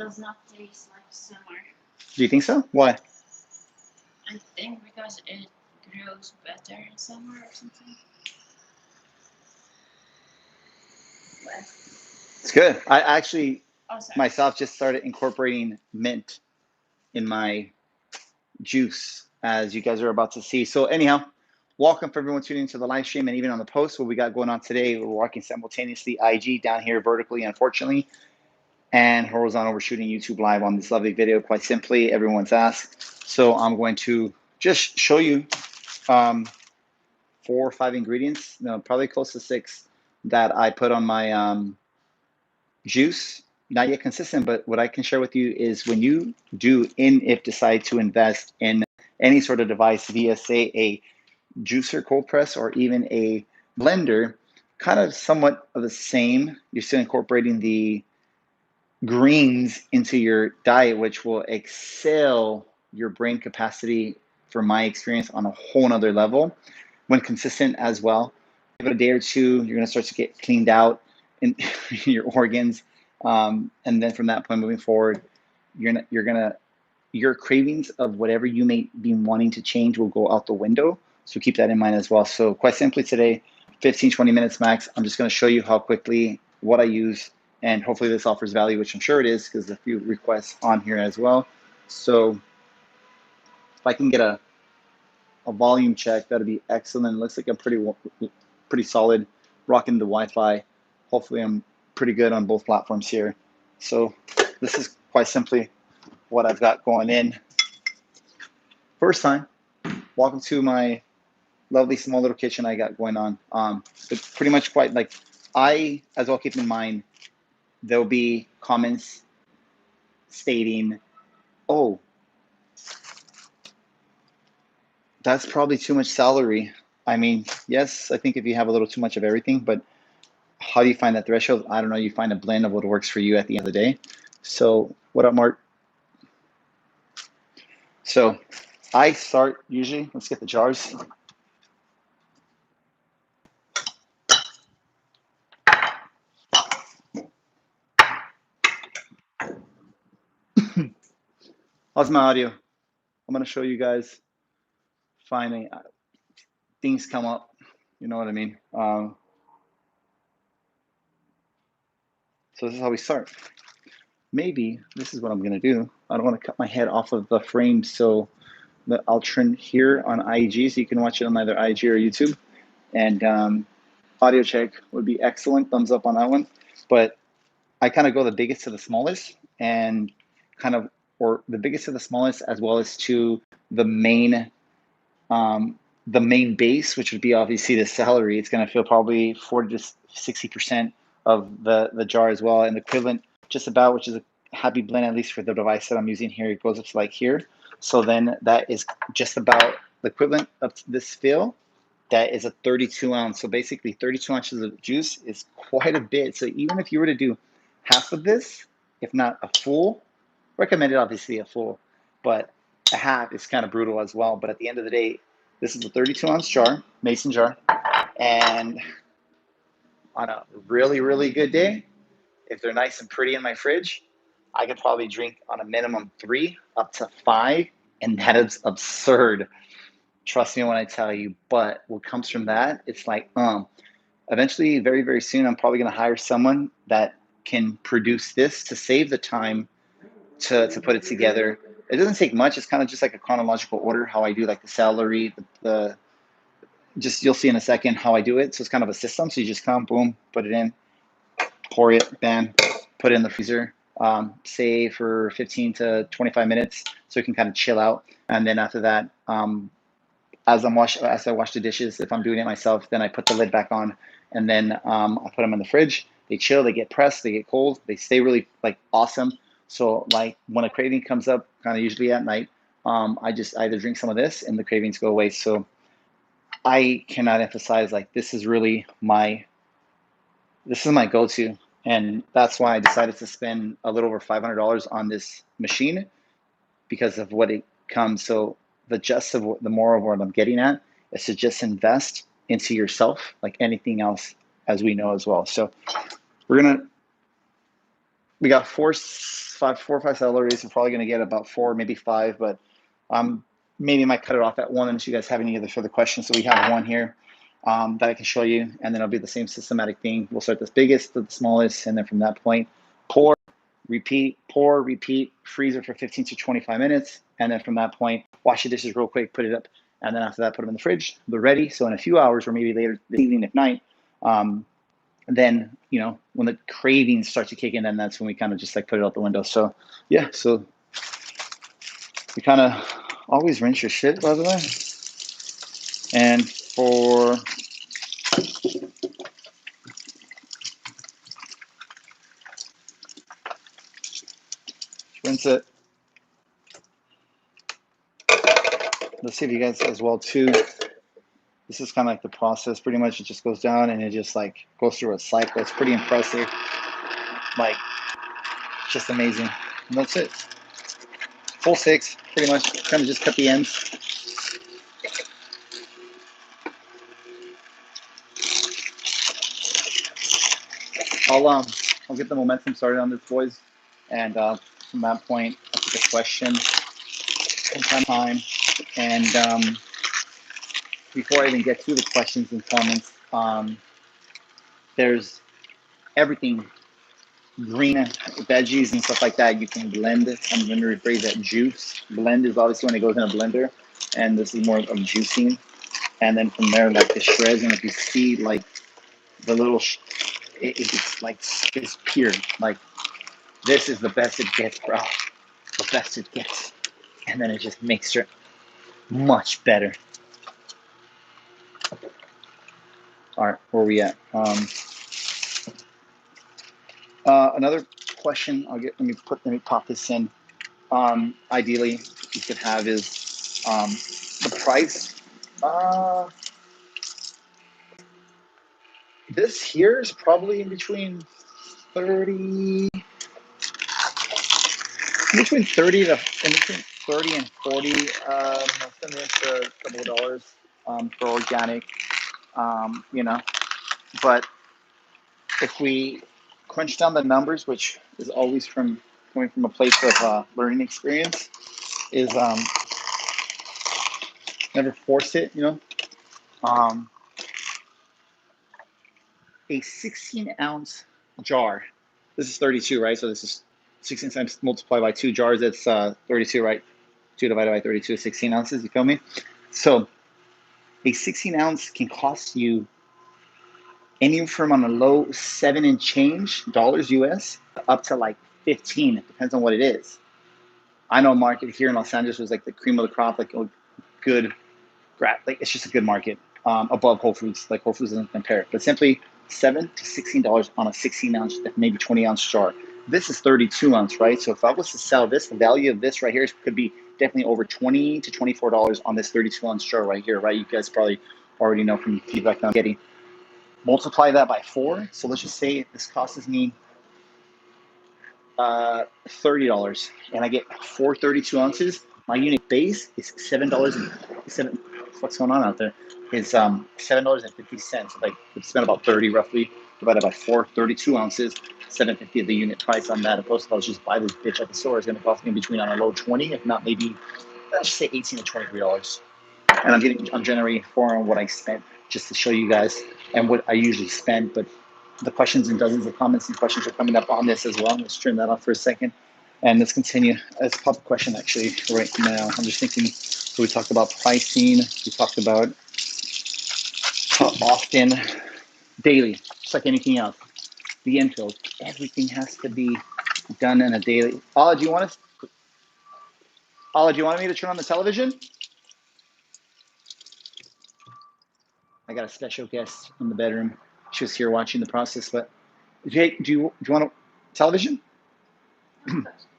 does not taste like summer. Do you think so? Why? I think because it grows better in summer or something. But, It's good. I actually oh, sorry. myself just started incorporating mint in my juice, as you guys are about to see. So anyhow, welcome for everyone tuning into the live stream and even on the post. What we got going on today, we're working simultaneously IG down here vertically, unfortunately, and horizontal. We're shooting YouTube live on this lovely video. Quite simply, everyone's asked. So I'm going to just show you 4 or 5 ingredients, no, probably close to 6, that I put on my juice. Not yet consistent, but what I can share with you is when you do if decide to invest in any sort of device via, say, a juicer, cold press, or even a blender, kind of somewhat of the same. You're still incorporating the greens into your diet, which will excel your brain capacity, from my experience, on a whole nother level. When consistent as well, give it a day or two, you're going to start to get cleaned out in your organs, and then from that point moving forward, your cravings of whatever you may be wanting to change will go out the window. So keep that in mind as well. So quite simply today, 15-20 minutes max, I'm just going to show you how quickly, what I use, and hopefully this offers value, which I'm sure it is, because there's a few requests on here as well. So if I can get a volume check, that'd be excellent. Looks like I'm pretty solid, rocking the Wi-Fi. Hopefully I'm pretty good on both platforms here. So this is quite simply what I've got going in. First time, welcome to my lovely small little kitchen I got going on. It's pretty much quite like, I as well keep in mind there'll be comments stating, oh, that's probably too much celery. I mean, yes, I think if you have a little too much of everything, but how do you find that threshold? I don't know. You find a blend of what works for you at the end of the day. So what up, Mark? So I start usually, let's get the jars. How's my audio? I'm going to show you guys finding things come up. You know what I mean? So this is how we start. Maybe this is what I'm going to do. I don't want to cut my head off of the frame, so I'll trim here on IG so you can watch it on either IG or YouTube. And audio check would be excellent. Thumbs up on that one. But I kind of go the biggest to the smallest, and kind of, or the biggest to the smallest, as well as to the main base, which would be obviously the celery. It's going to fill probably 40 to 60% of the jar as well, and the equivalent just about, which is a happy blend, at least for the device that I'm using here, it goes up to like here. So then that is just about the equivalent of this fill. That is a 32 ounce. So basically 32 ounces of juice is quite a bit. So even if you were to do half of this, if not a full, recommended obviously a full, but a half is kind of brutal as well. But at the end of the day, this is a 32 ounce jar, mason jar. And on a really, really good day, if they're nice and pretty in my fridge, I could probably drink on a minimum 3 up to 5. And that is absurd. Trust me when I tell you. But what comes from that, it's like, eventually, very, very soon, I'm probably going to hire someone that can produce this to save the time to put it together. It doesn't take much. It's kind of just like a chronological order, how I do like the celery, the just, you'll see in a second how I do it. So it's kind of a system. So you just come, boom, put it in, pour it, bam, put it in the freezer, say for 15 to 25 minutes, so it can kind of chill out. And then after that, as I wash the dishes, if I'm doing it myself, then I put the lid back on, and then I put them in the fridge. They chill, they get pressed, they get cold, they stay really like awesome. So like when a craving comes up, kind of usually at night, I just either drink some of this and the cravings go away. So I cannot emphasize, like, this is my go-to, and that's why I decided to spend a little over $500 on this machine, because of what it comes. So the more of what I'm getting at is to just invest into yourself, like anything else, as we know as well. So we're gonna we got four or five celeries. We're probably going to get about 4, maybe 5, but maybe might cut it off at 1 unless you guys have any other further questions. So we have 1 here that I can show you, and then it'll be the same systematic thing. We'll start the biggest to the smallest, and then from that point, pour, repeat, freezer for 15 to 25 minutes, and then from that point, wash your dishes real quick, put it up, and then after that, put them in the fridge. They're ready. So in a few hours, or maybe later this evening at night, then, you know, when the cravings start to kick in, then that's when we kind of just like put it out the window. So yeah, so we kind of always rinse your shit, by the way. And for rinse it. Let's see if you guys as well too. This is kind of like the process. Pretty much, it just goes down and it just like goes through a cycle. It's pretty impressive. Like, just amazing. And that's it. Full 6, pretty much. Kind of just cut the ends. I'll get the momentum started on this, boys. And from that point, I'll take a question from time. And before I even get to the questions and comments, there's everything green veggies and stuff like that. You can blend it. I'm going to rephrase that. Juice. Blend is obviously when it goes in a blender, and this is more of juicing. And then from there, like the shreds, and if you see like the little, it's like it's pure. Like, this is the best it gets, bro. The best it gets. And then it just makes it much better. All right, where are we at? Another question let me pop this in. Ideally, you could have is the price. This here is probably in between 30 and 40. Send an extra couple of dollars for organic, you know. But if we crunch down the numbers, which is always coming from a place of learning experience, is never force it, you know. A 16-ounce jar. This is 32, right? So this is 16 times multiplied by 2 jars. That's 32, right? 2 divided by 32 is 16 ounces. You feel me? So a 16 ounce can cost you anywhere from on a low 7 and change dollars US up to like 15. It depends on what it is. I know market here in Los Angeles was like the cream of the crop, like a good, like it's just a good market above Whole Foods. Like Whole Foods doesn't compare, but simply $7 to $16 on a 16-ounce, maybe 20-ounce jar. This is 32 ounce, right? So if I was to sell this, the value of this right here could be definitely over $20 to $24 on this 32 ounce jar right here, right? You guys probably already know from the feedback I'm getting. Multiply that by 4. So let's just say this costs me $30, and I get 4 32 ounces. My unit base is $7.07. What's going on out there? Is $7.50. Like, we spent about 30 roughly divided by 4, 32 ounces, $7.50 the unit price on that. Opposed to if I was just buy this bitch at the store, it's going to cost me between on a low 20, if not maybe let's just say $18 to $23. And I'm generating 4 on what I spent, just to show you guys and what I usually spend. But the questions and dozens of comments and questions are coming up on this as well. Let's turn that off for a second and let's continue. Let's pop a question actually right now. I'm just thinking, so we talked about pricing, we talked about how often, daily, just like anything else. The infills, everything has to be done in a daily. Ala, do you want me to turn on the television? I got a special guest in the bedroom. She was here watching the process, but Jake, do you want to television?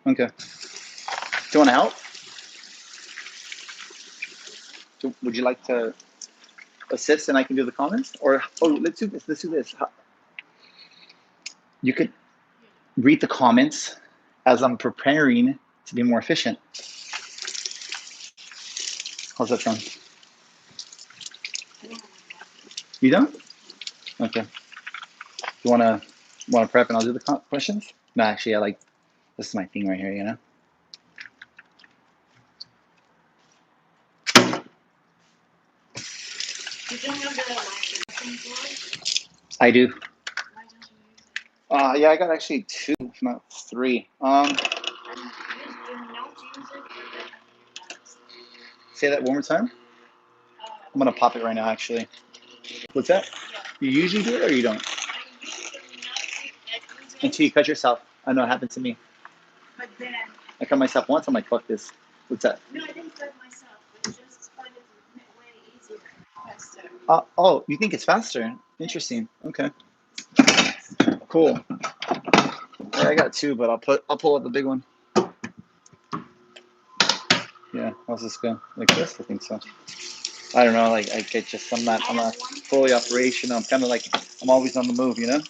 Okay. Do you want to help? Would you like to assist and I can do the comments? Or let's do this. You could read the comments as I'm preparing to be more efficient. How's that sound? You don't? Okay. You wanna prep and I'll do the questions? No, actually, I like, this is my thing right here, you know? You don't have the like board? I do. Why don't you use it? Yeah, I got actually 2, if not 3. And you not use it for the Say that one more time. I'm gonna pop it right now, actually. What's that? yeah. You usually do it or you don't? I usually not use it, Until you cut yourself. I know it happened to me. but then I cut myself once. I'm like, fuck this. What's that? no, I didn't cut myself. I just find it way easier, faster. Oh, you think it's faster? Interesting. Okay. Cool. Yeah, I got 2, but I'll pull out the big one. Yeah, how's this go? Like this? I think so. I don't know. Like I get just I'm not fully operational. I'm kind of like I'm always on the move, you know.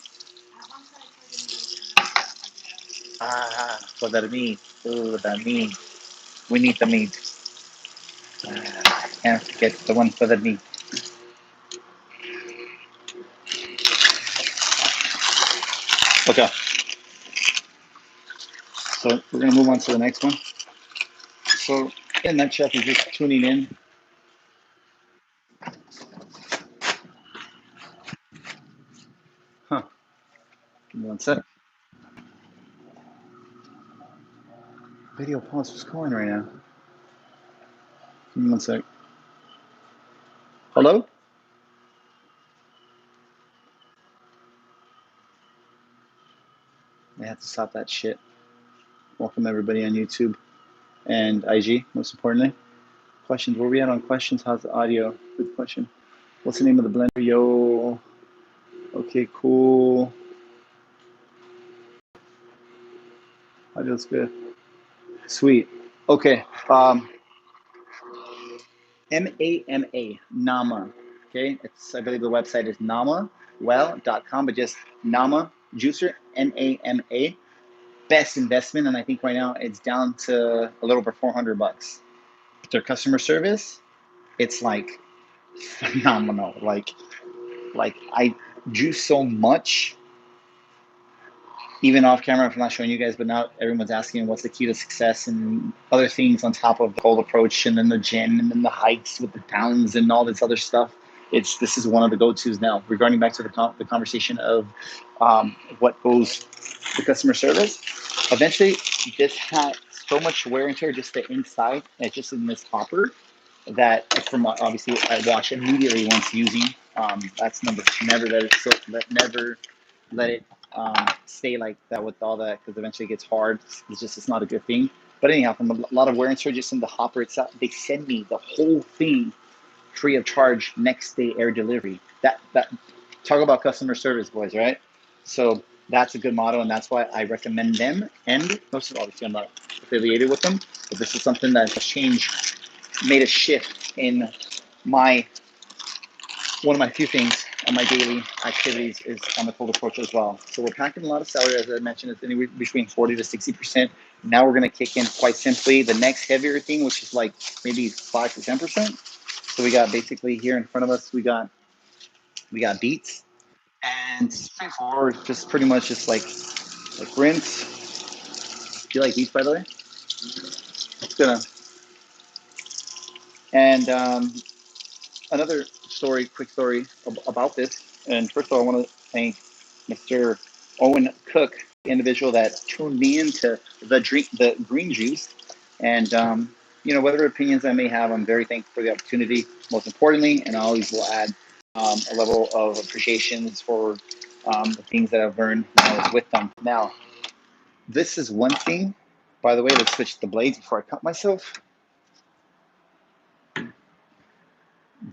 What that means? Oh, what that means? We need the meat. Can't forget the one for the meat. Okay. So we're gonna move on to the next one. So in that chef is just tuning in. Huh. Give me one sec. Video pause. What's going right now? Give me one sec. Hello? I have to stop that shit. Welcome everybody on YouTube and IG, most importantly. Questions. Where we at on questions? How's the audio? Good question. What's the name of the blender? Yo. Okay, cool. Audio's good. Sweet. Okay. MAMA, Nama. Okay. It's, I believe the website is namawell.com, but just Nama Juicer, NAMA. Best investment, and I think right now it's down to a little over $400. Their customer service, it's like phenomenal. Like I juice so much, even off camera. If I'm not showing you guys, but now everyone's asking what's the key to success and other things on top of the whole approach, and then the gym, and then the hikes with the downs and all this other stuff. This is one of the go-tos now. Regarding back to the conversation of what goes the customer service. Eventually, this had so much wear and tear, just the inside, and just in this hopper, that from obviously I wash immediately once using. That's number. Never let it never let it stay like that with all that, because eventually it gets hard. It's not a good thing. But anyhow, from a lot of wear and tear just in the hopper itself, they send me the whole thing free of charge next day air delivery. That talk about customer service, boys, right? So that's a good motto, and that's why I recommend them. And most of all, obviously I'm not affiliated with them, but this is something that has changed, made a shift in my one of my few things on my daily activities is on the cold approach as well. So we're packing a lot of celery, as I mentioned, it's anywhere between 40 to 60%. Now we're going to kick in quite simply the next heavier thing, which is like maybe 5 to 10%. So we got basically here in front of us, we got beets, and straightforward, just pretty much just like rinse. Do you like beets, by the way? It's gonna and another story, quick story about this. And first of all, I want to thank Mr. Owen Cook, the individual that tuned me into the green juice. And whatever opinions I may have, I'm very thankful for the opportunity. Most importantly, and I always will add a level of appreciation for the things that I've learned when I was with them. Now, this is one thing. By the way, let's switch the blades before I cut myself.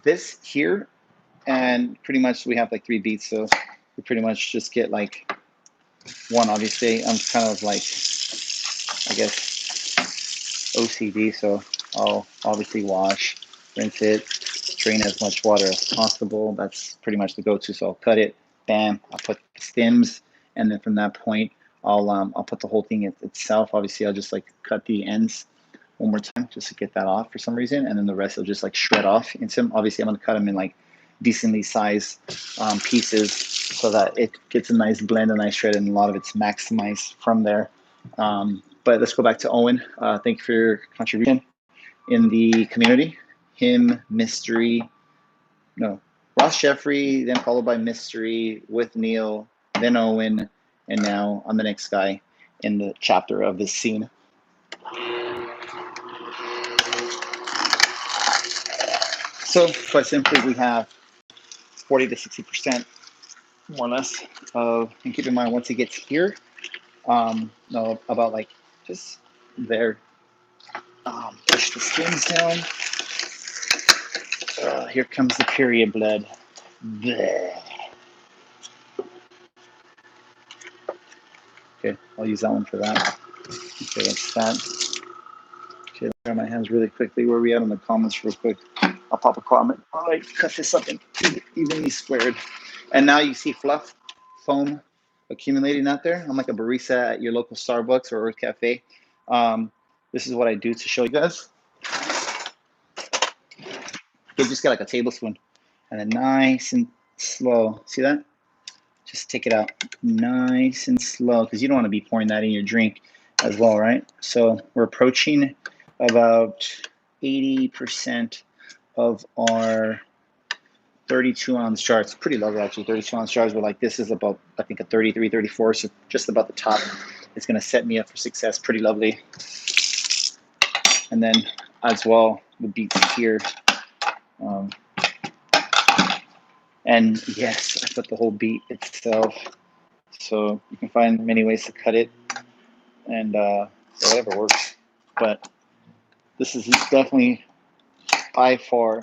This here, and pretty much we have like 3 beets, so we pretty much just get like one. Obviously, I'm kind of like, I guess, OCD, so I'll obviously wash, rinse it, drain as much water as possible. That's pretty much the go-to. So I'll cut it, bam, I'll put the stems, and then from that point, I'll put the whole thing itself. Obviously, I'll just like cut the ends one more time just to get that off for some reason, and then the rest will just like shred off. And some, obviously, I'm gonna cut them in like decently sized pieces so that it gets a nice blend, a nice shred, and a lot of it's maximized from there. But let's go back to Owen. Thank you for your contribution in the community. Him, Mystery, no, Ross Jeffrey, then followed by Mystery with Neil, then Owen, and now I'm the next guy in the chapter of this scene. So quite simply, we have 40 to 60%, more or less, of, and keep in mind once it gets here, no, about like just there, push the skins down. Here comes the period blood. Bleh. Okay, I'll use that one for that. Okay, that's that. Okay, I'll grab my hands really quickly. Where are we at in the comments real quick? I'll pop a comment. All right, cut this up and evenly squared. And now you see fluff, foam accumulating out there. I'm like a barista at your local Starbucks or Earth Cafe. This is what I do to show you guys. You just get like a tablespoon and then nice and slow. See that? Just take it out nice and slow because you don't want to be pouring that in your drink as well, right? So we're approaching about 80% of our 32-ounce jar. It's pretty low actually, 32-ounce jars, but like this is about, I think, a 33, 34, so just about the top. It's going to set me up for success. Pretty lovely. And then as well, the beets here. And yes, I put the whole beet itself. So you can find many ways to cut it, and whatever works. But this is definitely by far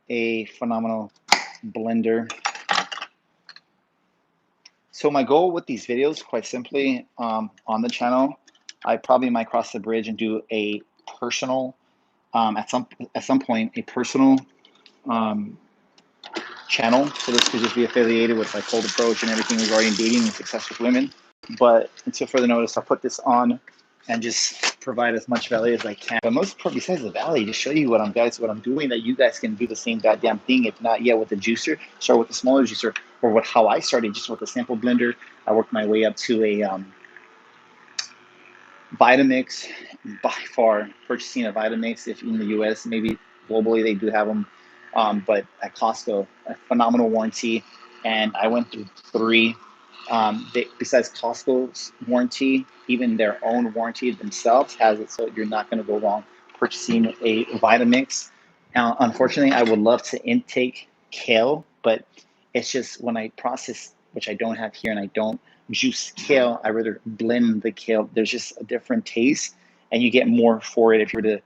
a phenomenal blender. So my goal with these videos, quite simply, on the channel, I probably might cross the bridge and do a personal, at some point, a personal channel. So this could just be affiliated with like Cold Approach and everything regarding dating and success with women. But until further notice, I'll put this on and just provide as much value as I can. But most important, besides the value, to show you what I'm doing, that you guys can do the same goddamn thing. If not yet with the juicer, start with the smaller juicer, or with how I started, just with a sample blender. I worked my way up to a Vitamix. By far, purchasing a Vitamix, if in the US, maybe globally they do have them, but at Costco, a phenomenal warranty. And I went through three. Besides Costco's warranty, even their own warranty themselves has it, so you're not going to go wrong purchasing a Vitamix. Unfortunately, I would love to intake kale, but it's just when I process, which I don't have here, and I don't juice kale, I rather blend the kale. There's just a different taste, and you get more for it if you were to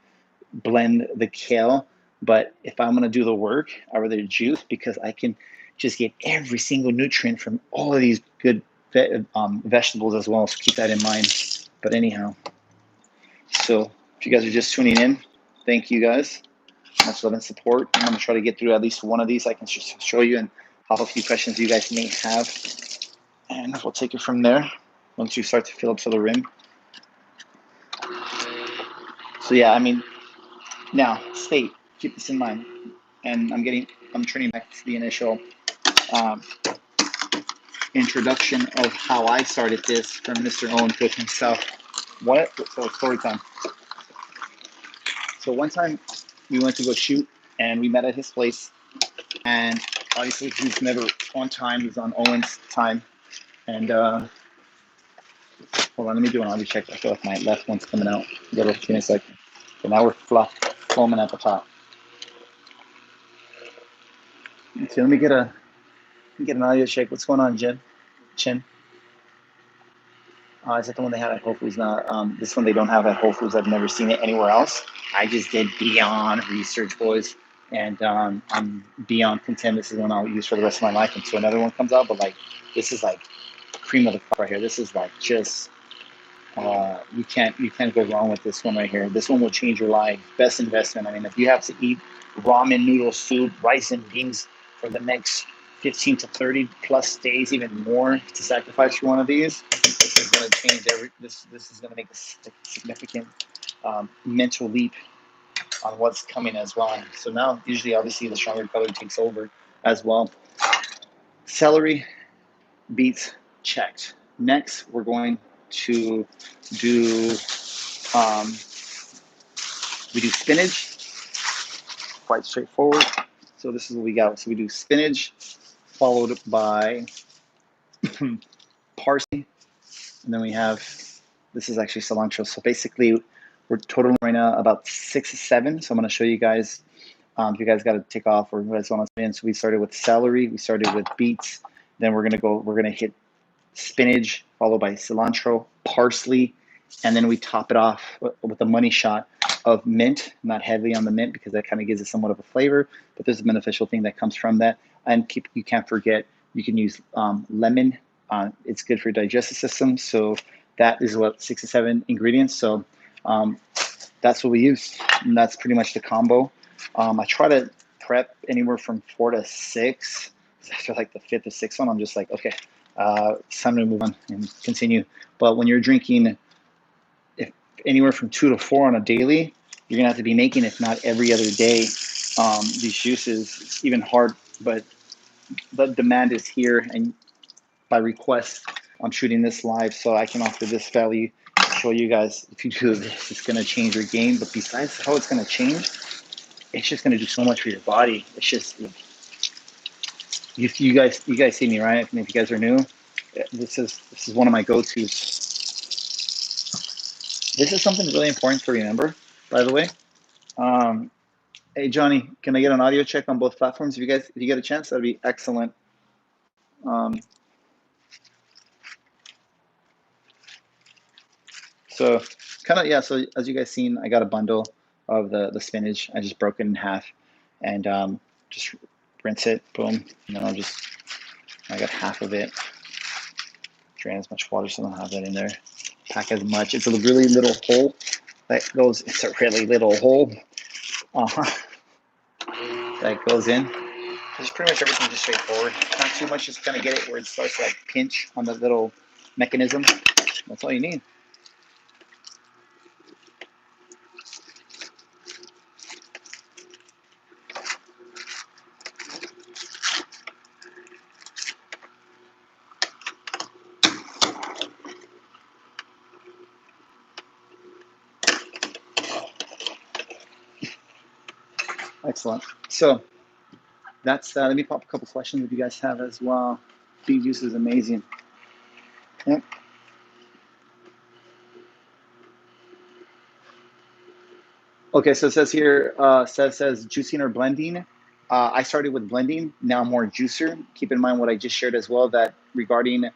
blend the kale. But if I'm going to do the work, I rather juice because I can just get every single nutrient from all of these good vegetables as well. So keep that in mind. But anyhow, so if you guys are just tuning in, thank you guys. Much love and support. I'm going to try to get through at least one of these. I can just show you and pop a few questions you guys may have. And we'll take it from there once you start to fill up to the rim. So yeah, I mean, now state, keep this in mind. And I'm turning back to the initial introduction of how I started this from Mr. Owen Cook himself. So story time. So one time we went to go shoot and we met at his place, and obviously he's never on time. He's on Owen's time. And hold on, let me do an audio check. I feel like my left one's coming out. Give me a second. So now we're foaming at the top. Okay, let me get an audio check. What's going on, Chin? Is that the one they have at Whole Foods? Not this one they don't have at Whole Foods. I've never seen it anywhere else. I just did beyond research, boys, and I'm beyond content. This is one I'll use for the rest of my life until another one comes out. But like, this is like cream of the crop right here. This is like just you can't go wrong with this one right here. This one will change your life. Best investment. I mean, if you have to eat ramen noodle soup, rice and beans for the next 15 to 30 plus days, even more, to sacrifice for one of these, this is going to change this is going to make a significant mental leap on what's coming as well. So now, usually, obviously, the stronger color takes over. as well. Celery, beets, checked. Next, we're going to do we do spinach. Quite straightforward. So this is what we got. So we do spinach, followed by parsley, and then we have, this is actually cilantro. So basically, we're totaling right now about 6 to 7. So I'm going to show you guys. If you guys got to take off or you guys want to spin. So we started with celery, we started with beets, then we're gonna hit spinach, followed by cilantro, parsley, and then we top it off with a money shot of mint. Not heavy on the mint because that kind of gives it somewhat of a flavor, but there's a beneficial thing that comes from that. And you can't forget, you can use lemon. It's good for your digestive system. So that is what 6 to 7 ingredients. So that's what we use, and that's pretty much the combo. I try to prep anywhere from 4 to 6. After like the 5th or 6th one, I'm just like, okay, it's time to move on and continue. But when you're drinking, if anywhere from 2 to 4 on a daily, you're gonna have to be making, if not every other day, these juices. It's even hard, but the demand is here, and by request, I'm shooting this live so I can offer this value, show you guys if you do this, it's gonna change your game. But besides how it's gonna change, it's just gonna do so much for your body. It's just, you guys see me, right? And if you guys are new, this is one of my go-tos. This is something really important to remember, by the way. Hey Johnny, can I get an audio check on both platforms? If you get a chance, that'd be excellent. So kind of, yeah, so as you guys seen, I got a bundle of the spinach. I just broke it in half and just rinse it, boom. And then I got half of it. Drain as much water so I don't have that in there. Pack as much. It's a really little hole that goes, it's a really little hole that goes in. Just pretty much everything just straightforward. Not too much, just kind of get it where it starts to like pinch on the little mechanism. That's all you need. Excellent. So that's let me pop a couple questions if you guys have as well. Beet juice is amazing. Yep. Okay, so it says here, says juicing or blending. I started with blending, now more juicer. Keep in mind what I just shared as well, that regarding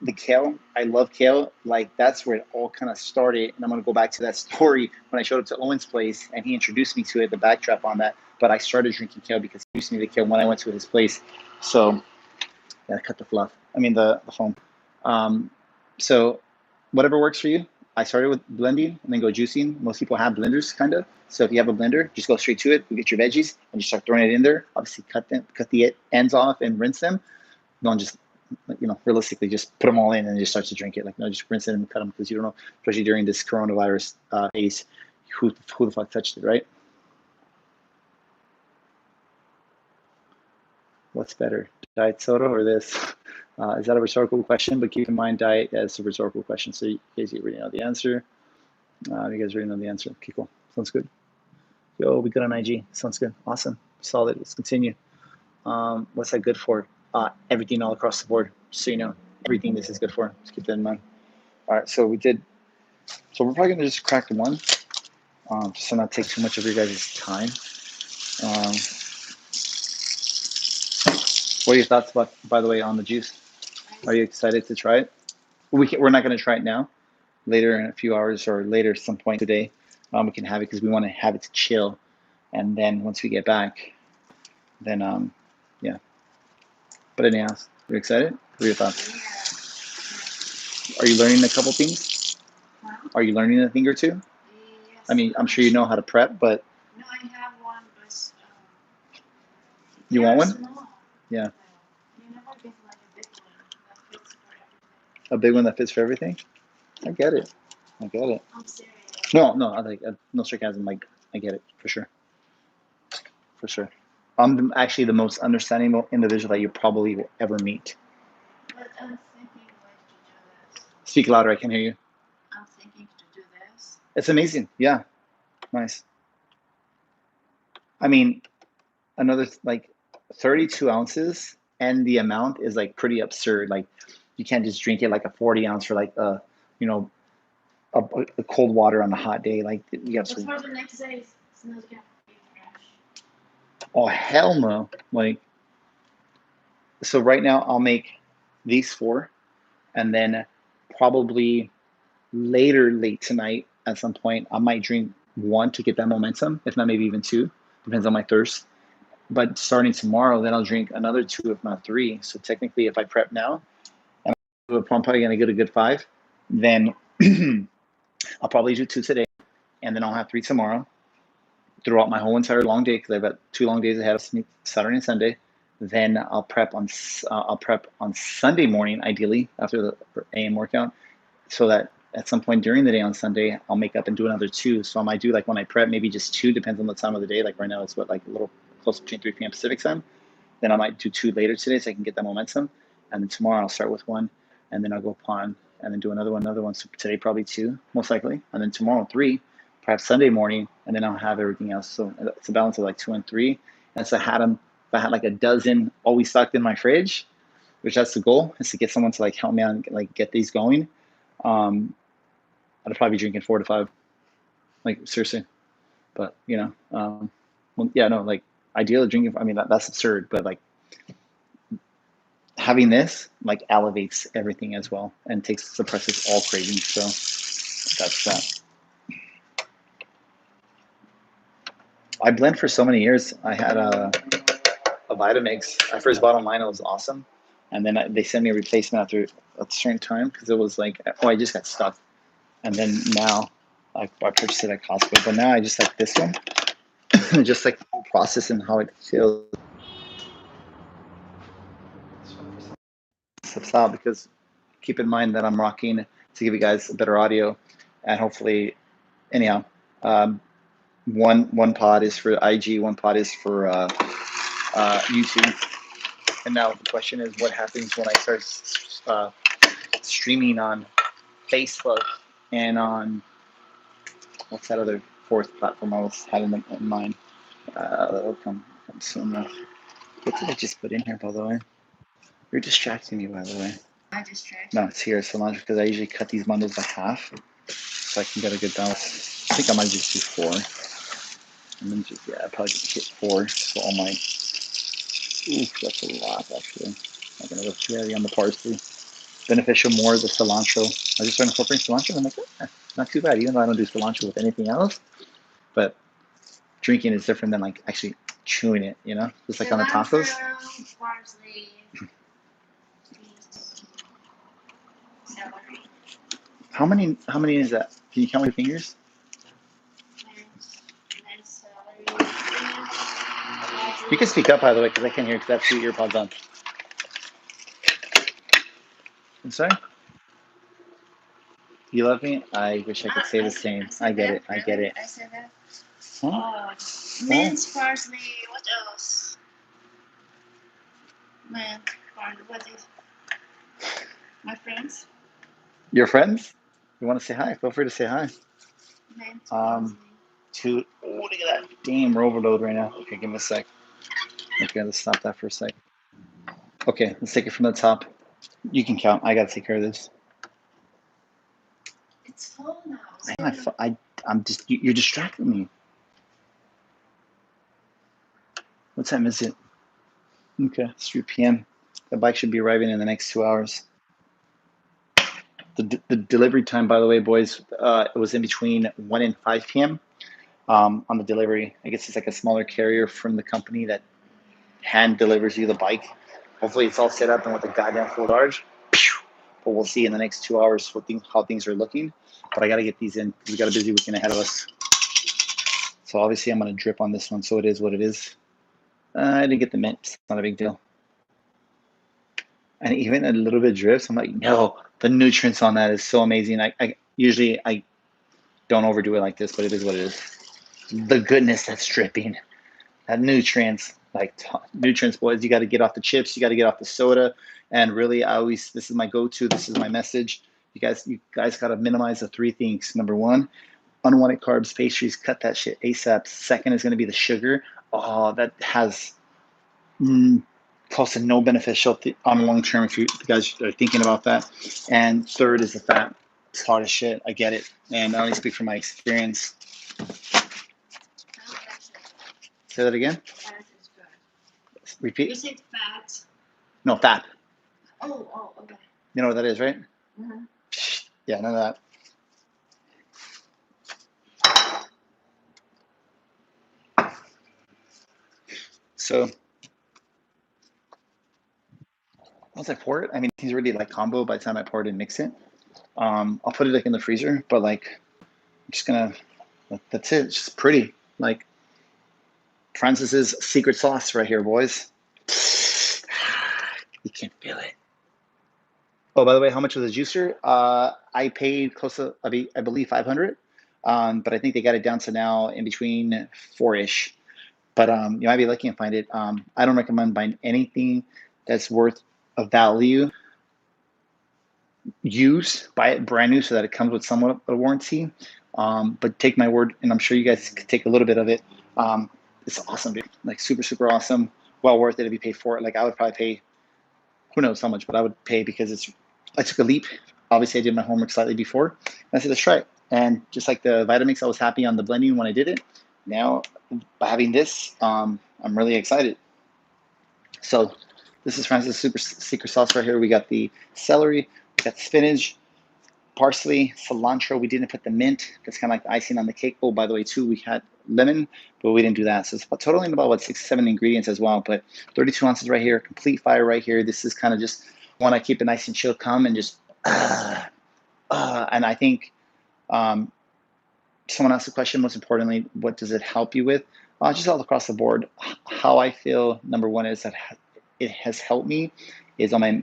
the kale, I love kale. Like that's where it all kind of started. And I'm gonna go back to that story when I showed up to Owen's place and he introduced me to it, the backdrop on that. But I started drinking kale because he introduced me to kale when I went to his place. So yeah, cut the fluff. I mean the foam. So whatever works for you. I started with blending and then go juicing. Most people have blenders, kind of. So if you have a blender, just go straight to it. You get your veggies and you start throwing it in there. Obviously, cut the ends off and rinse them. Don't just, realistically, just put them all in and just start to drink it. Like, no, just rinse it and cut them because you don't know, especially during this coronavirus phase, who the fuck touched it, right? What's better, diet soda or this? Is that a rhetorical question? But keep in mind, diet is a rhetorical question. So you guys already know the answer. You guys already know the answer. Okay, cool. Sounds good. Yo, we good on IG. Sounds good. Awesome. Solid. Let's continue. What's that good for? Everything all across the board. So you know, everything this is good for. Just keep that in mind. All right, so we did. So we're probably gonna just crack one, just to not take too much of your guys' time. What are your thoughts about, by the way, on the juice? Are you excited to try it? We're not gonna try it now. Later in a few hours or later some point today, we can have it because we want to have it to chill, and then once we get back, then yeah. But anyhow, you're excited? What are your thoughts? Are you learning a couple things? Are you learning a thing or two? Yes. I mean, I'm sure you know how to prep, but no, I have one, but you want one? Small. Yeah. You never get like a big one that fits for everything. A big one that fits for everything? I get it. I'm serious. No, I like no sarcasm. Like I get it for sure. For sure. actually the most understanding individual that you probably will ever meet. But I'm thinking like to do this. Speak louder, I can hear you. I'm thinking to do this. It's amazing. Yeah, nice. I mean, another like 32 ounces, and the amount is like pretty absurd. Like you can't just drink it like a 40 ounce for like you know a cold water on a hot day. Like you have But to. for the next day, it's not gonna be fresh. Oh hell no! Like so right now I'll make these four, and then probably late tonight at some point I might drink one to get that momentum, if not maybe even two, depends on my thirst. But starting tomorrow, then I'll drink another two, if not three. So technically, if I prep now, I'm probably gonna get a good five. Then I'll probably do two today, and then I'll have three tomorrow throughout my whole entire long day because I've got 2 long days ahead of me, Saturday and Sunday. Then I'll prep on Sunday morning, ideally after the AM workout, so that at some point during the day on Sunday I'll make up and do another two. So I might do like when I prep maybe just two, depends on the time of the day. Like right now it's what like a little close between 3 p.m. Pacific time. Then I might do two later today so I can get that momentum. And then tomorrow I'll start with one, and then I'll go upon and then do another one. So today probably two, most likely, and then tomorrow three, perhaps Sunday morning, and then I'll have everything else. So it's a balance of like two and three. And so if I had like a dozen always stocked in my fridge, which that's the goal, is to get someone to like help me out and like get these going. I'd probably be drinking 4 to 5, like seriously. But well, yeah, no, like ideally drinking. I mean, that's absurd, but like having this like elevates everything as well and suppresses all cravings. So that's that. I blend for so many years. I had a Vitamix. I first bought online. It was awesome, and then they sent me a replacement after a certain time because it was like, oh, I just got stuck. And then now I purchased it at Costco, but now I just like this one, just like the process and how it feels. Steps out because keep in mind that I'm rocking to give you guys a better audio, and hopefully, anyhow, um, one pod is for IG, one pod is for YouTube. And now the question is, what happens when I start streaming on Facebook and on what's that other fourth platform I was having in mind? That'll come soon enough. What did I just put in here, by the way? You're distracting me, by the way. I distract. No, it's here, Cilantro, because I usually cut these bundles by half so I can get a good balance. I think I might just do four. And then just, yeah, I probably just hit four. So all my, oof, that's a lot, actually. I'm going to go too heavy on the parsley. Beneficial more the cilantro. I just started incorporating cilantro, and I'm like, not too bad, even though I don't do cilantro with anything else. But drinking is different than like actually chewing it, just like on the tacos. Parsley, celery. How many is that? Can you count with your fingers? And celery. You can speak up, by the way, because I can't hear because I have 2 earpods on. I'm sorry? You love me? I wish I could say the same. I get it. I get it. I said that. Huh? Minced parsley. What else? Man, what is? My friends. Your friends? You want to say hi? Feel free to say hi. Minced parsley. Oh, look at that. Damn, we're overload right now. Okay, give me a sec. Okay, let's stop that for a sec. Okay, let's take it from the top. You can count. I got to take care of this. It's full now. I'm just, you're distracting me. What time is it? Okay, it's 3 p.m. The bike should be arriving in the next 2 hours. The delivery time, by the way, boys, it was in between 1 and 5 p.m. On the delivery. I guess it's like a smaller carrier from the company that hand delivers you the bike. Hopefully it's all set up and with a goddamn full charge. But we'll see in the next 2 hours how things are looking. But I got to get these in. We got a busy weekend ahead of us. So obviously I'm going to drip on this one. So it is what it is. I didn't get the mint. It's not a big deal. And even a little bit drips, I'm like, no, the nutrients on that is so amazing. I usually don't overdo it like this, but it is what it is. The goodness that's dripping, that nutrients. like nutrients, boys. You got to get off the chips. You got to get off the soda. And really, this is my go-to. This is my message. You guys got to minimize the three things. Number one, unwanted carbs, pastries, cut that shit ASAP. Second is going to be the sugar. Oh, that has close to no beneficial on long term if you guys are thinking about that. And third is the fat. It's hard as shit. I get it. And I only speak from my experience. Say that again? Fat is good. Repeat? You said fat. No, fat. Oh, okay. You know what that is, right? Mm-hmm. Yeah, none of that. So once I pour it, I mean, he's already like combo by the time I pour it and mix it. I'll put it like in the freezer, but like, I'm just gonna, that's it. It's just pretty. Like Francis's secret sauce right here, boys. You can feel it. Oh, by the way, how much was the juicer? I paid close to, I believe 500. But I think they got it down to now in between 4-ish. But you might be lucky and find it. I don't recommend buying anything that's worth a value. Buy it brand new so that it comes with somewhat of a warranty. But take my word, and I'm sure you guys could take a little bit of it. It's awesome, dude. Like super, super awesome. Well worth it if you pay for it. Like I would probably pay, who knows how much, but I would pay because I took a leap. Obviously, I did my homework slightly before. And I said, let's try it. And just like the Vitamix, I was happy on the blending when I did it. Now, by having this, I'm really excited. So this is Francis' super secret sauce right here. We got the celery, we got spinach, parsley, cilantro. We didn't put the mint. That's kind of like the icing on the cake. Oh, by the way, too, we had lemon, but we didn't do that. So it's totaling about, 6-7 ingredients as well. But 32 ounces right here, complete fire right here. This is kind of just one I keep it nice and chill, calm, and just, and I think someone asked the question, most importantly, what does it help you with? Just all across the board. How I feel, number one, is that it has helped me is on my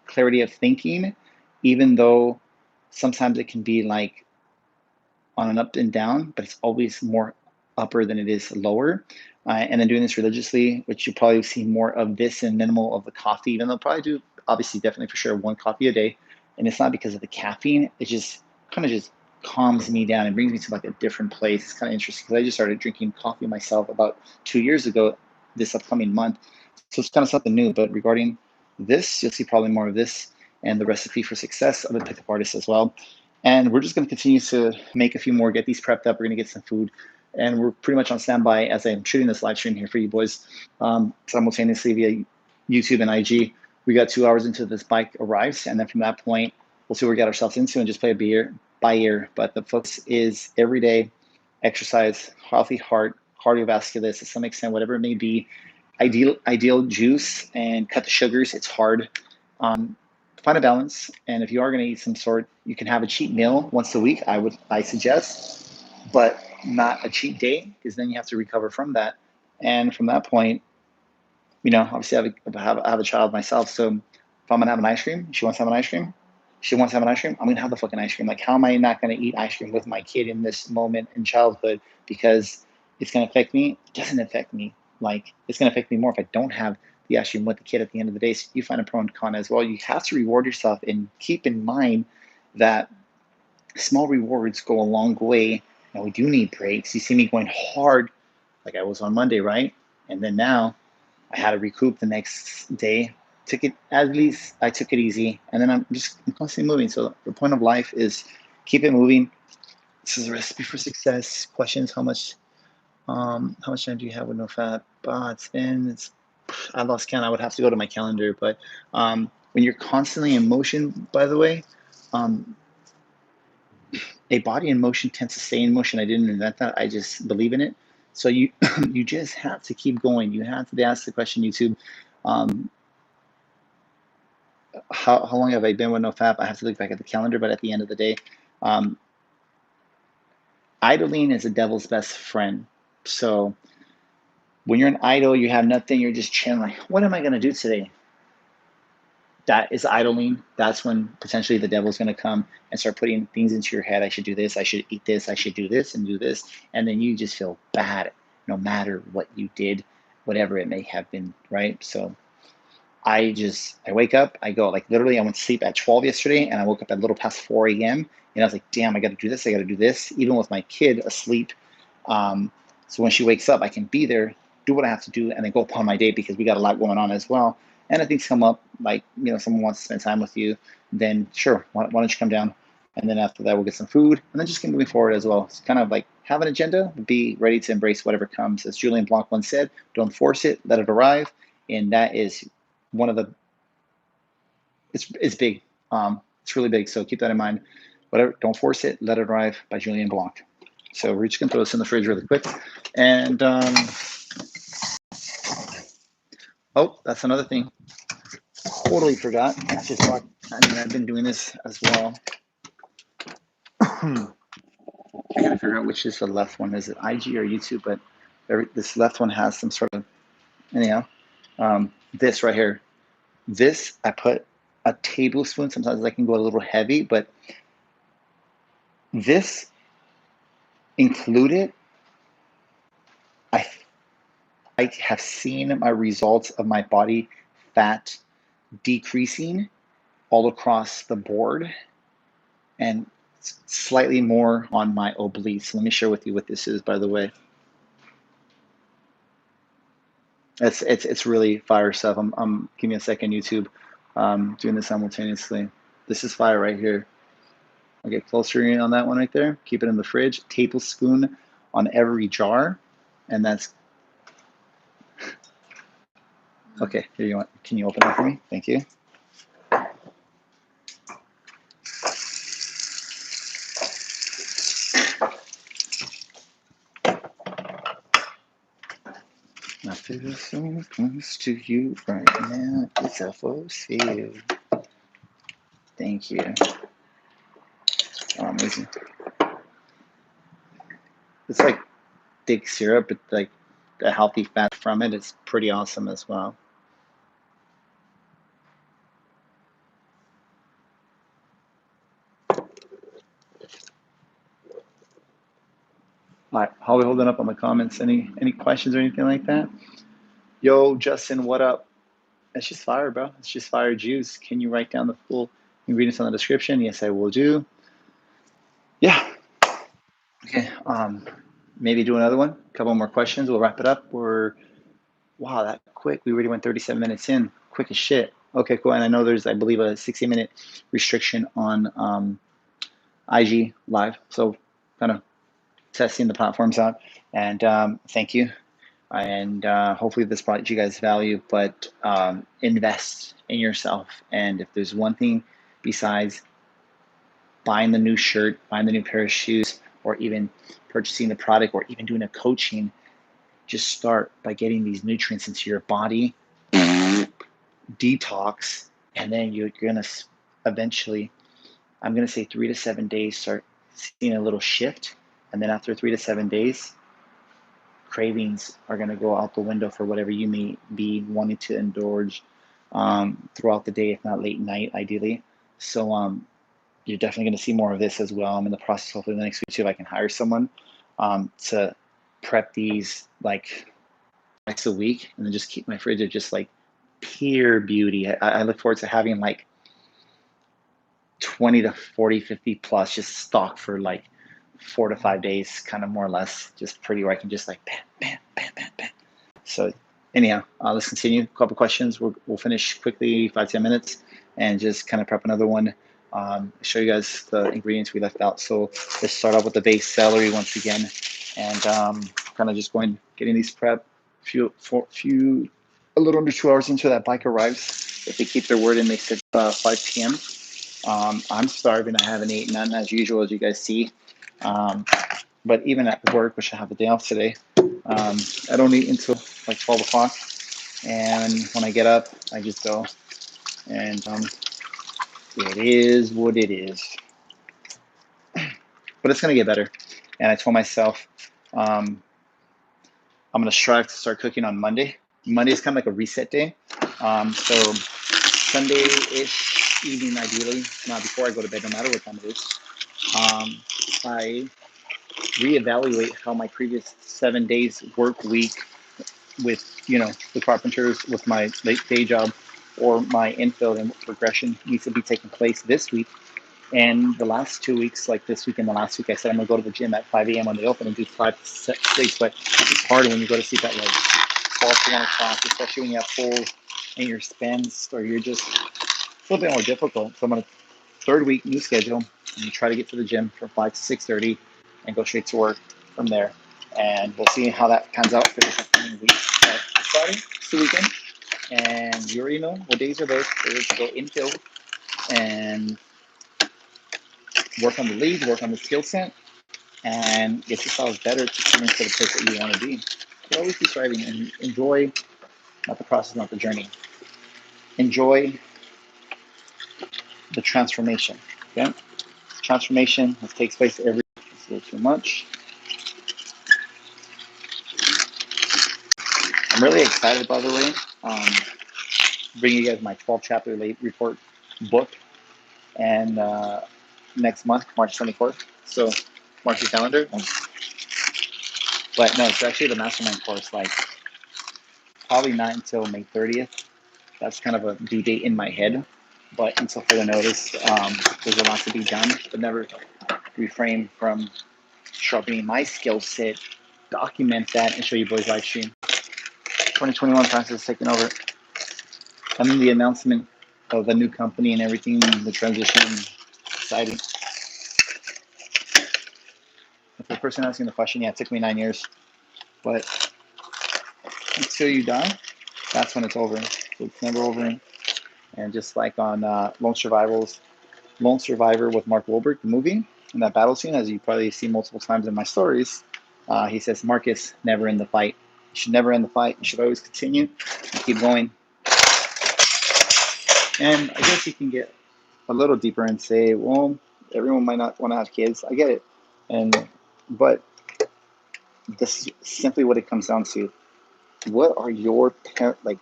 clarity of thinking, even though sometimes it can be like on an up and down, but it's always more upper than it is lower. And then doing this religiously, which you probably see more of this and minimal of the coffee, even though I'll probably do, obviously, definitely for sure, 1 coffee a day. And it's not because of the caffeine. It just kind of just calms me down and brings me to like a different place. It's kind of interesting because I just started drinking coffee myself about 2 years ago, this upcoming month. So it's kind of something new. But regarding this, you'll see probably more of this and the recipe for success of a pickup artist as well. And we're just going to continue to make a few more, get these prepped up. We're going to get some food. And we're pretty much on standby as I'm shooting this live stream here for you boys simultaneously via YouTube and IG. We got 2 hours until this bike arrives. And then from that point, we'll see what we get ourselves into and just play it by ear. But the focus is everyday exercise, healthy heart, cardiovascular to some extent, whatever it may be. Ideal juice and cut the sugars. It's hard. Find a balance, and if you are going to eat some sort, you can have a cheat meal once a week. I suggest, but not a cheat day, because then you have to recover from that. And from that point, obviously I have a child myself, so if I'm gonna have an ice cream, she wants to have an ice cream. She wants to have an ice cream. I'm gonna have the fucking ice cream. Like, how am I not gonna eat ice cream with my kid in this moment in childhood because it's gonna affect me? It doesn't affect me. Like, it's gonna affect me more if I don't have the ice cream with the kid at the end of the day. So you find a pro and con as well. You have to reward yourself and keep in mind that small rewards go a long way. And we do need breaks. You see me going hard like I was on Monday, right? And then now I had to recoup the next day. I took it easy, and then I'm constantly moving. So the point of life is keep it moving. This is a recipe for success. Questions: how much time do you have with no fat? I lost count. I would have to go to my calendar. But when you're constantly in motion, by the way, a body in motion tends to stay in motion. I didn't invent that. I just believe in it. So you you just have to keep going. You have to ask the question, YouTube. How long have I been with no fap? I have to look back at the calendar, but at the end of the day, idling is the devil's best friend. So when you're an idle, you have nothing, you're just chilling, like, what am I going to do today? That is idling. That's when potentially the devil's going to come and start putting things into your head. I should do this. I should eat this. I should do this and do this. And then you just feel bad no matter what you did. whatever it may have been, right? So I wake up, I go like literally I went to sleep at 12 yesterday and I woke up at a little past 4 a.m. and I was like, damn, I got to do this, I got to do this, even with my kid asleep. So when she wakes up, I can be there, do what I have to do, and then go upon my day because we got a lot going on as well. And if things come up, like, you know, someone wants to spend time with you, then sure, why don't you come down? And then after that, we'll get some food and then just keep moving forward as well. It's kind of like have an agenda, be ready to embrace whatever comes. As Julian Blanc once said, don't force it, let it arrive. And that is one of the, it's big. It's really big. So keep that in mind. Whatever, don't force it, let it arrive by Julian Blanc. So we're just gonna throw this in the fridge really quick. And oh, that's another thing. Totally forgot. I've been doing this as well. I gotta figure out which is the left one. Is it IG or YouTube? But this left one has some sort of, anyhow, this right here. This, I put a tablespoon. Sometimes I can go a little heavy, but this included, I have seen my results of my body fat decreasing all across the board and slightly more on my obliques. Let me share with you what this is, by the way. It's really fire stuff. Give me a second, YouTube. Doing this simultaneously. This is fire right here. I'll get closer in on that one right there. Keep it in the fridge. Tablespoon on every jar, and that's okay. Here you want. Can you open that for me? Thank you. I feel so close to you right now. It's a force field. Thank you. Oh, amazing. It's like thick syrup, but like the healthy fat from it is pretty awesome as well. All right, how are we holding up on the comments? Any questions or anything like that? Yo, Justin, what up? It's just fire, bro. It's just fire juice. Can you write down the full ingredients on the description? Yes, I will do. Yeah. Okay. Maybe do another one. A couple more questions. We'll wrap it up. Wow, that quick. We already went 37 minutes in. Quick as shit. Okay, cool. And I know there's, I believe, a 60-minute restriction on IG Live. So kind of testing the platforms out. And thank you. And hopefully this brought you guys value, but invest in yourself. And if there's one thing besides buying the new shirt, buying the new pair of shoes, or even purchasing the product, or even doing a coaching, just start by getting these nutrients into your body, detox, and then you're gonna eventually, I'm gonna say 3 to 7 days, start seeing a little shift. And then after 3 to 7 days, cravings are going to go out the window for whatever you may be wanting to indulge throughout the day, if not late night, ideally. So you're definitely going to see more of this as well. I'm in the process, hopefully the next week too, if I can hire someone to prep these like twice a week, and then just keep my fridge of just like pure beauty. I look forward to having like 20 to 40, 50 plus just stock for like 4 to 5 days, kind of more or less, just pretty, where I can just like bam, bam, bam, bam, bam. So anyhow, let's continue. A couple questions. We'll finish quickly, 5-10 minutes, and just kind of prep another one. Show you guys the ingredients we left out. So let's start off with the base celery once again, and kind of just getting these prep. A little under 2 hours into that bike arrives. If they keep their word and they said 5 p.m. I'm starving. I haven't eaten none as usual, as you guys see. But even at work, which I have a day off today, I don't eat until like 12 o'clock. And when I get up, I just go. And it is what it is. But it's going to get better. And I told myself I'm going to strive to start cooking on Monday. Monday is kind of like a reset day. So Sunday-ish evening, ideally, not before I go to bed, no matter what time it is. I reevaluate how my previous 7 days work week with, you know, the carpenters, with my late day job, or my infill and progression needs to be taking place this week. And the last 2 weeks, like this week and the last week, I said I'm gonna go to the gym at 5 a.m. when they open and do 5 to 6. But it's hard when you go to sleep at like 12 to 1 o'clock, especially when you have holes in your spans, or you're just a little bit more difficult. So I'm gonna third week new schedule and try to get to the gym from 5 to 6:30 and go straight to work from there. And we'll see how that pans out for this upcoming week. But starting it's the weekend, and you already know what days are those. They're to go infill and work on the lead, work on the skill set, and get yourself better to come into the place that you want to be. So always be striving and enjoy, not the process, not the journey. Enjoy the transformation. Okay? Transformation that takes place every day. It's a little too much. I'm really excited, by the way, bringing you guys my 12 chapter late report book, and next month, March 24th. So mark your calendar. But no, it's actually the mastermind course, like probably not until May 30th. That's kind of a due date in my head. But until further notice, there's a lot to be done, but never refrain from sharpening my skill set, document that, and show you boys live stream. 2021 Francis is taking over. And then the announcement of the new company and everything, the transition, exciting. For the person asking the question, yeah, it took me 9 years. But until you die, that's when it's over. So it's never over. And just like on Lone Survivor with Mark Wahlberg, the movie, in that battle scene, as you probably see multiple times in my stories, he says, Marcus, never end the fight. You should never end the fight. You should always continue and keep going. And I guess you can get a little deeper and say, well, everyone might not want to have kids. I get it. But this is simply what it comes down to. What are your parents like?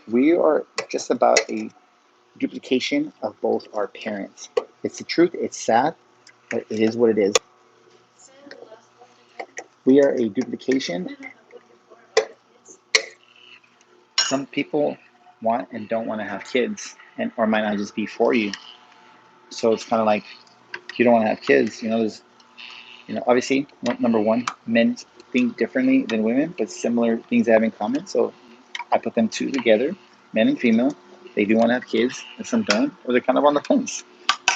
We are just about a duplication of both our parents. It's the truth. It's sad, but it is what it is. We are a duplication. Some people want and don't want to have kids, and or might not just be for you. So it's kind of like you don't want to have kids. There's, obviously, number one, men think differently than women, but similar things they have in common. So I put them two together, men and female. They do want to have kids, and some don't, or they're kind of on the fence.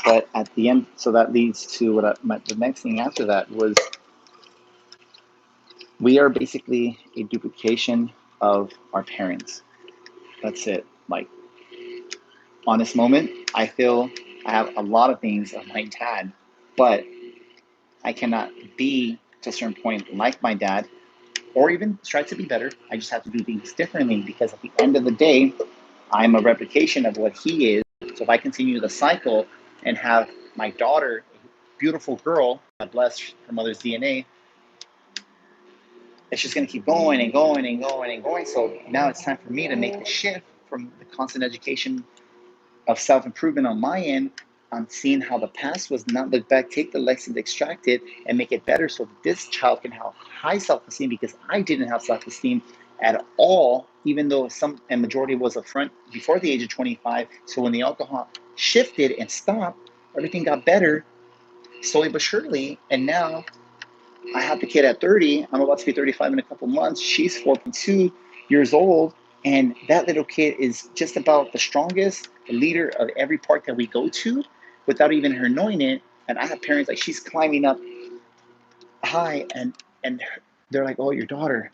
But at the end, so that leads to the next thing after that was we are basically a duplication of our parents. That's it. Like, honest moment, I feel I have a lot of things of my dad, but I cannot be to a certain point like my dad, or even try to be better. I just have to do things differently because at the end of the day, I'm a replication of what he is. So if I continue the cycle and have my daughter, a beautiful girl, God bless her mother's DNA, it's just going to keep going and going and going and going. So now it's time for me to make the shift from the constant education of self-improvement on my end, on seeing how the past was, not look back, take the lessons, extract it, and make it better so this child can have high self-esteem, because I didn't have self-esteem at all, even though some and majority was upfront before the age of 25. So when the alcohol shifted and stopped, everything got better slowly but surely. And now I have the kid at 30. I'm about to be 35 in a couple months. She's 4.2 years old. And that little kid is just about the strongest leader of every park that we go to without even her knowing it. And I have parents, like, she's climbing up high, and they're like, oh, your daughter,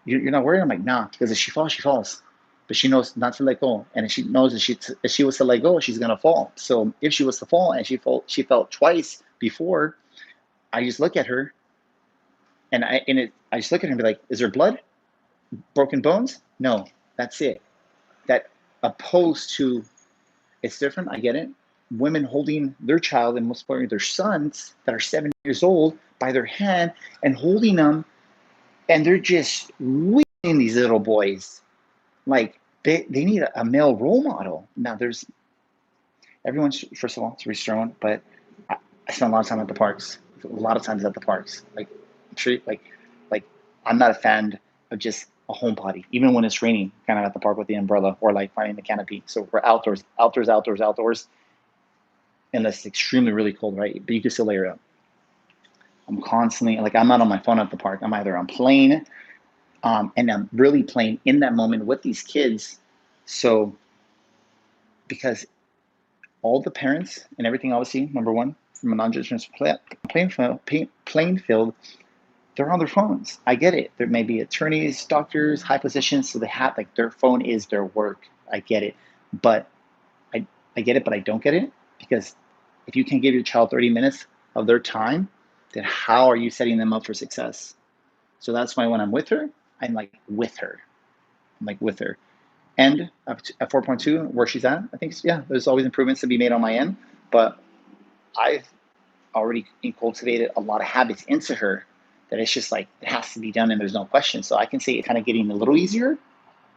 you're not worried? I'm like, nah, because if she falls, she falls. But she knows not to let go. And if she knows that if she was to let go, she's going to fall. So if she was to fall and she fell twice before, I just look at her and I just look at her and be like, is there blood? Broken bones? No, that's it. That opposed to, it's different. I get it. Women holding their child, and most importantly their sons that are 7 years old, by their hand and holding them, and they're just weaning these little boys. Like they need a male role model. Now there's everyone's, first of all, it's restrained, but I spend a lot of time at the parks. A lot of times at the parks, like I'm not a fan of just a homebody, even when it's raining, kind of at the park with the umbrella or like finding the canopy. So we're outdoors, unless it's extremely really cold, right? But you can still layer up. I'm constantly like, I'm not on my phone at the park. I'm either on playing, and I'm really playing in that moment with these kids. So because all the parents and everything, obviously, number one, from a non-judgmental playing field, they're on their phones. I get it. There may be attorneys, doctors, high positions, so they have like their phone is their work. I get it, but I get it, but I don't get it, because if you can give your child 30 minutes of their time, then how are you setting them up for success? So that's why when I'm with her, I'm like with her. I'm like with her. And at 4.2, where she's at, I think, yeah, there's always improvements to be made on my end, but I've already cultivated a lot of habits into her that it's just like, it has to be done and there's no question. So I can say it kind of getting a little easier,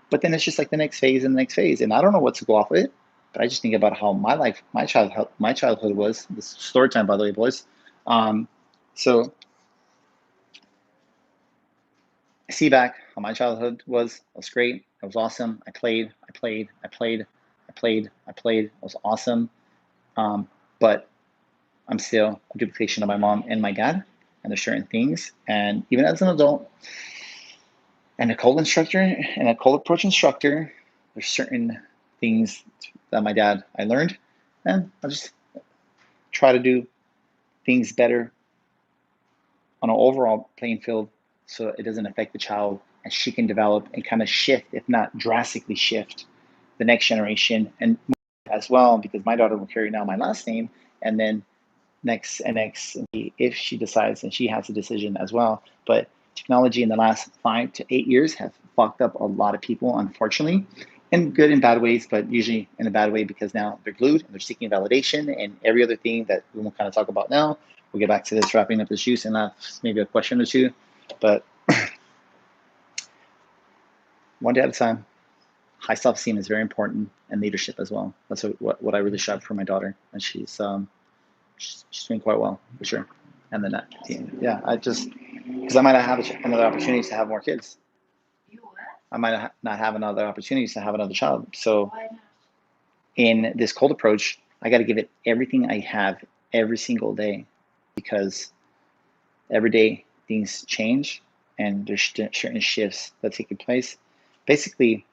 but then it's just like the next phase and the next phase. And I don't know what to go off of it, but I just think about how my life, my childhood was. This is story time, by the way, boys. So I see back how my childhood was. It was great. It was awesome. I played. It was awesome. But I'm still a duplication of my mom and my dad, and there's certain things. And even as an adult and a cold instructor and a cold approach instructor, there's certain things that my dad I learned, and I'll just try to do things better on an overall playing field so it doesn't affect the child and she can develop and kind of shift, if not drastically shift, the next generation and as well, because my daughter will carry now my last name, and then next if she decides, and she has a decision as well. But technology in the last 5 to 8 years have fucked up a lot of people, unfortunately, in good and bad ways, but usually in a bad way, because now they're glued and they're seeking validation and every other thing that we will kind of talk about now. We'll get back to this, wrapping up this juice, and maybe a question or two, but one day at a time. High self-esteem is very important, and leadership as well. That's what I really strive for my daughter, and she's doing quite well for sure. And then that team, yeah, I just, because I might not have another opportunity to have more kids. You what? I might not have another opportunity to have another child. So Why not? in this cold approach, I got to give it everything I have every single day, because every day things change and there's certain shifts that take place. Basically,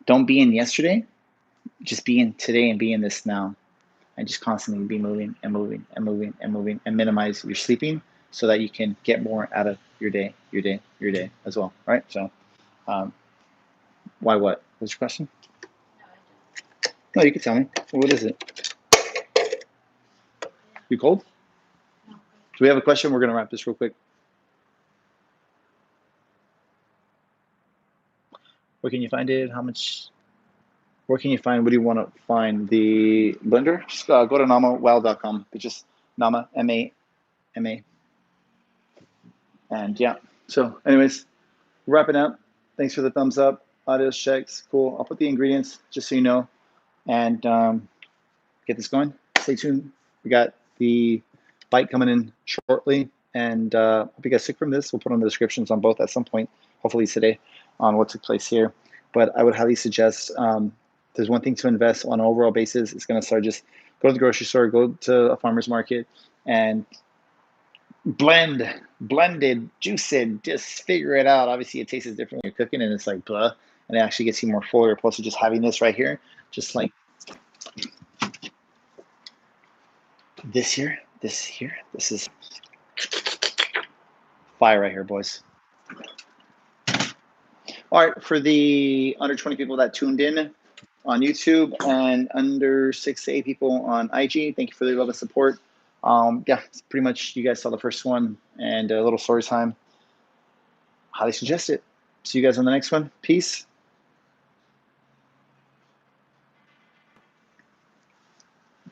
don't be in yesterday, just be in today and be in this now. And just constantly be moving and minimize your sleeping so that you can get more out of your day as well, right? So why what? What's your question? No, I don't. No, you can tell me. What is it? You cold? No, Do we have a question? We're going to wrap this real quick. Where can you find it? How much? Where can you find? What do you want to find? The blender? Just go to namawild.com. It's just Nama, M-A. And yeah. So anyways, wrapping up. Thanks for the thumbs up. Audios checks. Cool. I'll put the ingredients just so you know. And get this going. Stay tuned. We got the bite coming in shortly. And hope you guys stick from this. We'll put on the descriptions on both at some point, hopefully today, on what took place here. But I would highly suggest, there's one thing to invest on an overall basis. It's going to start, just go to the grocery store, go to a farmer's market, and blended, juice it, just figure it out. Obviously, it tastes different when you're cooking, and it's like blah, and it actually gets you more fuller, opposed to just having this right here, just like this here. This is fire right here, boys. All right, for the under 20 people that tuned in on YouTube and under 6 to 8 people on IG, thank you for the love and support. Yeah, pretty much you guys saw the first one, and a little story time. Highly suggest it. See you guys on the next one. Peace.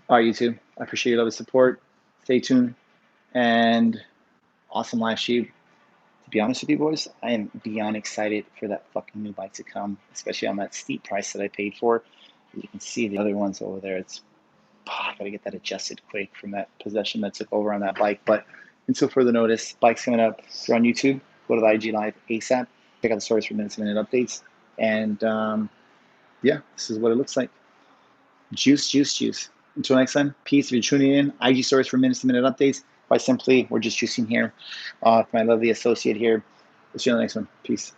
All right, YouTube. I appreciate your love and support. Stay tuned. And awesome live stream. To be honest with you, boys, I am beyond excited for that fucking new bike to come, especially on that steep price that I paid for. You can see the other ones over there. I gotta get that adjusted quick from that possession that took over on that bike. But until further notice, bike's coming up. If you're on YouTube, go to the IG Live ASAP. Check out the stories for minutes to minute updates. And yeah, this is what it looks like. Juice, juice, juice. Until next time, peace. If you're tuning in, IG stories for minutes to minute updates. By simply, we're just juicing here. My lovely associate here. Let's see you on the next one. Peace.